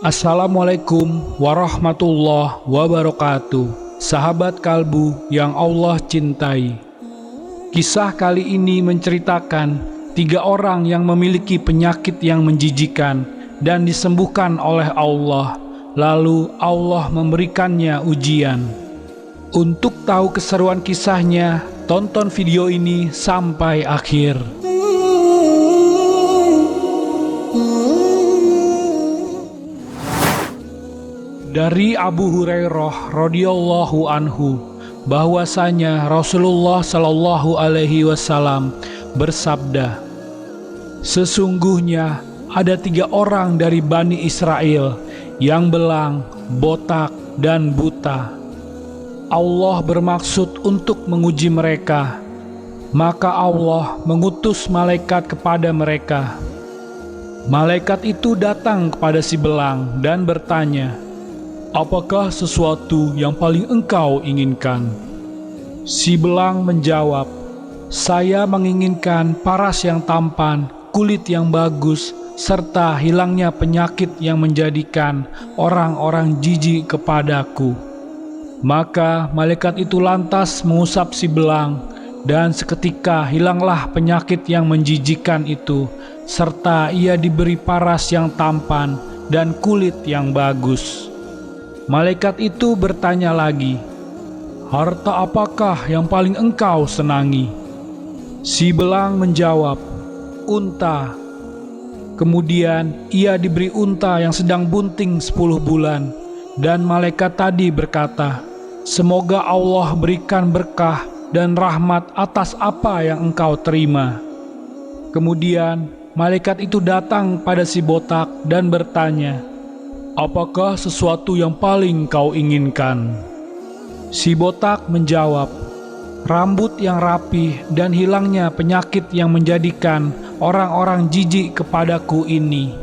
Assalamualaikum warahmatullahi wabarakatuh. Sahabat kalbu yang Allah cintai. Kisah kali ini menceritakan 3 orang yang memiliki penyakit yang menjijikan dan disembuhkan oleh Allah. Lalu Allah memberikannya ujian. Untuk tahu keseruan kisahnya, tonton video ini sampai akhir. Dari Abu Hurairah radhiyallahu anhu bahwasanya Rasulullah Shallallahu alaihi wasallam bersabda, sesungguhnya ada 3 orang dari Bani Israel yang belang, botak, dan buta. Allah bermaksud untuk menguji mereka, maka Allah mengutus malaikat kepada mereka. Malaikat itu datang kepada si belang dan bertanya, apakah sesuatu yang paling engkau inginkan? Si belang menjawab, saya menginginkan paras yang tampan, kulit yang bagus, serta hilangnya penyakit yang menjadikan orang-orang jijik kepadaku. Maka malaikat itu lantas mengusap si belang, dan seketika hilanglah penyakit yang menjijikkan itu, serta ia diberi paras yang tampan dan kulit yang bagus. Malaikat itu bertanya lagi, harta apakah yang paling engkau senangi? Si belang menjawab, unta. Kemudian ia diberi unta yang sedang bunting 10 bulan. Dan malaikat tadi berkata, semoga Allah berikan berkah dan rahmat atas apa yang engkau terima. Kemudian malaikat itu datang pada si botak dan bertanya, apakah sesuatu yang paling kau inginkan? Si botak menjawab, rambut yang rapih dan hilangnya penyakit yang menjadikan orang-orang jijik kepadaku ini.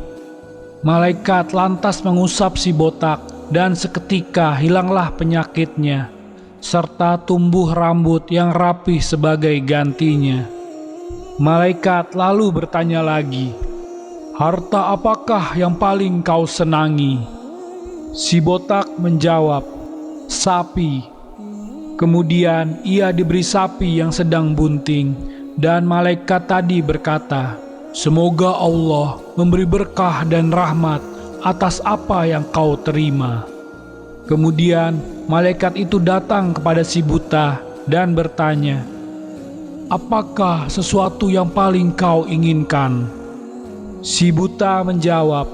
Malaikat lantas mengusap si botak dan seketika hilanglah penyakitnya, serta tumbuh rambut yang rapih sebagai gantinya. Malaikat lalu bertanya lagi, harta apakah yang paling kau senangi? Si botak menjawab, sapi. Kemudian ia diberi sapi yang sedang bunting, dan malaikat tadi berkata, semoga Allah memberi berkah dan rahmat atas apa yang kau terima. Kemudian malaikat itu datang kepada si buta dan bertanya, apakah sesuatu yang paling kau inginkan? Si buta menjawab,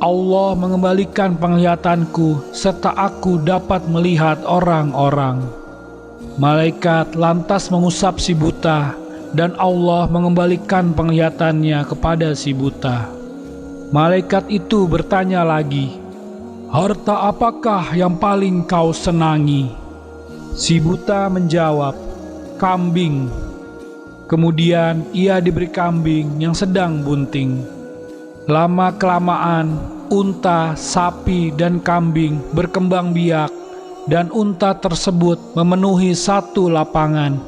Allah mengembalikan penglihatanku serta aku dapat melihat orang-orang. Malaikat lantas mengusap si buta dan Allah mengembalikan penglihatannya kepada si buta. Malaikat itu bertanya lagi, harta apakah yang paling kau senangi? Si buta menjawab, kambing. Kemudian ia diberi kambing yang sedang bunting. Lama-kelamaan, unta, sapi, dan kambing berkembang biak, dan unta tersebut memenuhi satu lapangan.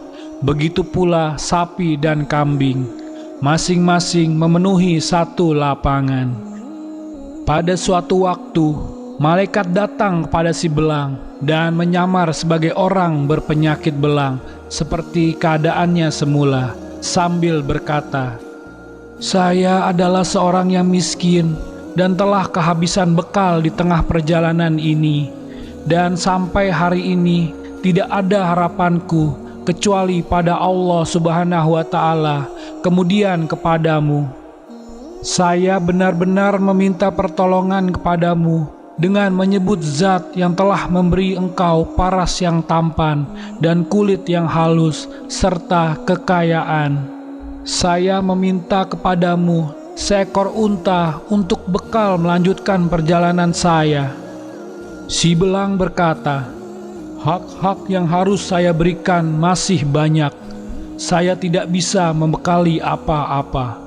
Begitu pula sapi dan kambing, masing-masing memenuhi satu lapangan. Pada suatu waktu, malaikat datang kepada si belang dan menyamar sebagai orang berpenyakit belang, seperti keadaannya semula, sambil berkata, saya adalah seorang yang miskin dan telah kehabisan bekal di tengah perjalanan ini, dan sampai hari ini tidak ada harapanku kecuali pada Allah Subhanahu wa Ta'ala, kemudian kepadamu. Saya benar-benar meminta pertolongan kepadamu dengan menyebut zat yang telah memberi engkau paras yang tampan dan kulit yang halus serta kekayaan. Saya meminta kepadamu seekor unta untuk bekal melanjutkan perjalanan saya. Si belang berkata, hak-hak yang harus saya berikan masih banyak. Saya tidak bisa membekali apa-apa.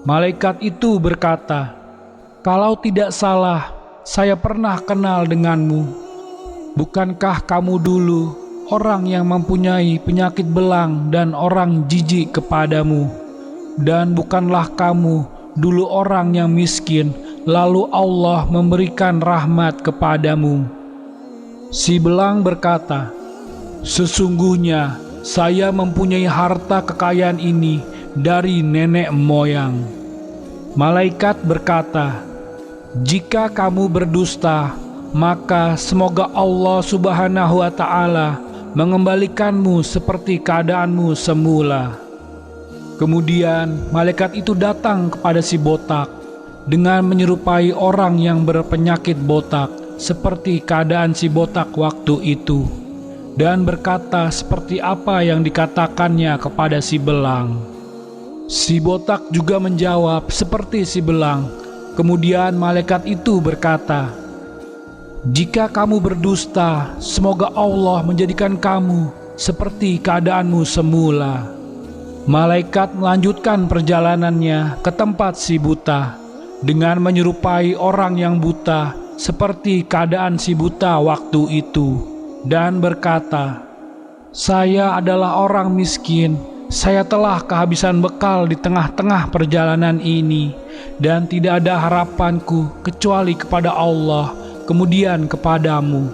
Malaikat itu berkata, kalau tidak salah, saya pernah kenal denganmu. Bukankah kamu dulu orang yang mempunyai penyakit belang dan orang jijik kepadamu? Dan bukanlah kamu dulu orang yang miskin, lalu Allah memberikan rahmat kepadamu." Si belang berkata, "Sesungguhnya saya mempunyai harta kekayaan ini dari nenek moyang." Malaikat berkata, "Jika kamu berdusta, maka semoga Allah Subhanahu wa Ta'ala mengembalikanmu seperti keadaanmu semula." Kemudian malaikat itu datang kepada si botak dengan menyerupai orang yang berpenyakit botak, seperti keadaan si botak waktu itu, dan berkata seperti apa yang dikatakannya kepada si belang. Si botak juga menjawab seperti si belang. Kemudian malaikat itu berkata, "Jika kamu berdusta, semoga Allah menjadikan kamu seperti keadaanmu semula." Malaikat melanjutkan perjalanannya ke tempat si buta dengan menyerupai orang yang buta seperti keadaan si buta waktu itu, dan berkata, "Saya adalah orang miskin. Saya telah kehabisan bekal di tengah-tengah perjalanan ini, dan tidak ada harapanku kecuali kepada Allah, kemudian kepadamu.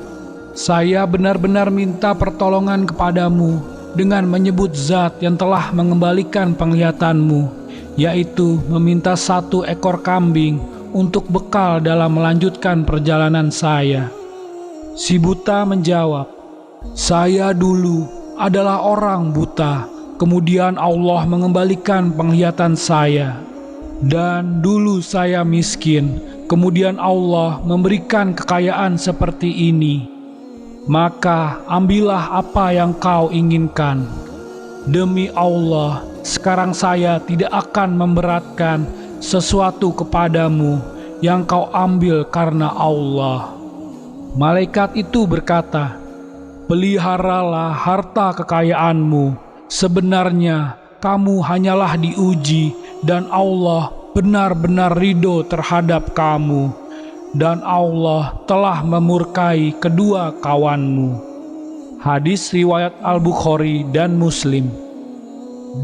Saya benar-benar minta pertolongan kepadamu dengan menyebut zat yang telah mengembalikan penglihatanmu, yaitu meminta 1 ekor kambing untuk bekal dalam melanjutkan perjalanan saya." Si buta menjawab, "Saya dulu adalah orang buta, kemudian Allah mengembalikan penglihatan saya. Dan dulu saya miskin, kemudian Allah memberikan kekayaan seperti ini. Maka ambillah apa yang kau inginkan. Demi Allah, sekarang saya tidak akan memberatkan sesuatu kepadamu yang kau ambil karena Allah." Malaikat itu berkata, "Peliharalah harta kekayaanmu. Sebenarnya kamu hanyalah diuji, dan Allah benar-benar ridho terhadap kamu, dan Allah telah memurkai kedua kawanmu." Hadis riwayat Al-Bukhari dan Muslim.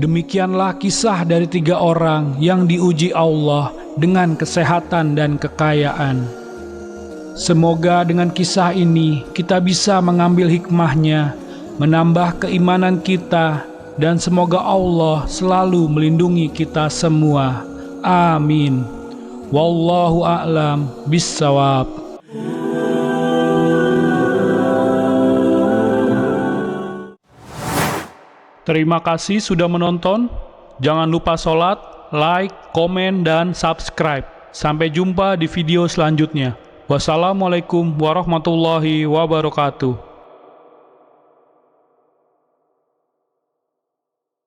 Demikianlah kisah dari 3 orang yang diuji Allah dengan kesehatan dan kekayaan. Semoga dengan kisah ini kita bisa mengambil hikmahnya, menambah keimanan kita, dan semoga Allah selalu melindungi kita semua. Amin. Wallahu a'lam bissawab. Terima kasih sudah menonton. Jangan lupa sholat, like, komen, dan subscribe. Sampai jumpa di video selanjutnya. Wassalamualaikum warahmatullahi wabarakatuh.